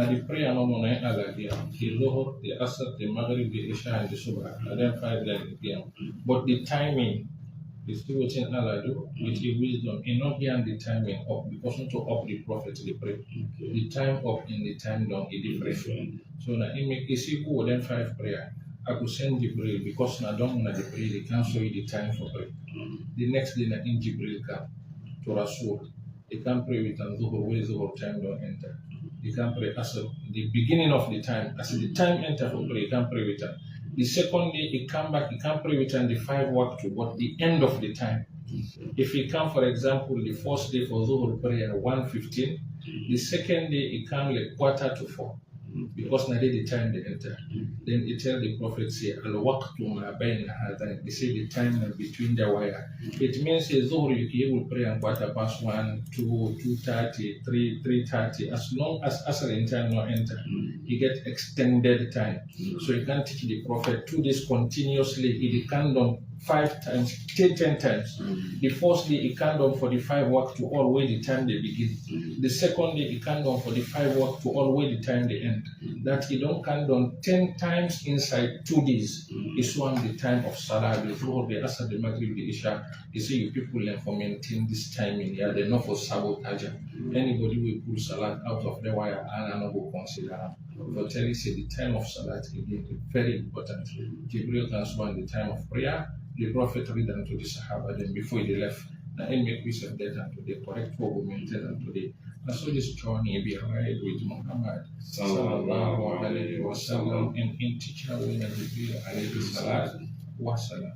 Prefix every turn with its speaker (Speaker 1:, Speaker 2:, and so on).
Speaker 1: Now the prayer no more na ala the Zuhur, the Asr, the Maghrib, the Isha, and the Subh, and then 5 then PM. But the timing is still within Allah do with a wisdom in not hearing the timing of the person to up the prophet to the pray. The time up in the time down is different. So now it make is equal then 5 prayer. I could send Jibril because now don't want the prayer, they can't show you the time for prayer. The next day na in Jibril come to Rasul. They can pray with an Zuhur, where Zuhur time don't enter. You can pray Asr, the beginning of the time, as the time enter for prayer, you can pray with them. The second day, he come back, he can pray with them the 5 waqtu, but the end of the time. If he come, for example, the first day for Zuhur prayer 1:15, the second day, he come like 3:45, because now the time they enter. Then he tell the prophet, say, Al-waqtu ma bayna hadan. They say the time between the wire. It means Zuhur, you will pray and 1:15, 2, 2:30, 3, 3:30. As long as Asr in time not enter, you get extended time. So you can teach the prophet 2 days continuously. He can done 5 times, 10 times. The first day he can done for the 5 work to all way the time they begin. The second day he can done for the 5 work to all way the time they end. That he don't can done 10 times inside 2 days. It's one the time of Salah, the Zuhur, the Asr, the Maghrib, the Isha. You see, you people learn for maintain this timing. Yeah, they're not for sabotage. Anybody will pull Salah out of the wire and not go consider. But tell you, say the time of Salat again is very important. Jibril can swan the time of prayer. The Prophet read unto the Sahaba then before they left. Now, and make use of that unto the correct way we maintain unto the. And so this journey be right with Muhammad sallallahu alayhi wa sallam and in teacher when Jibril alayhi salat wa salam.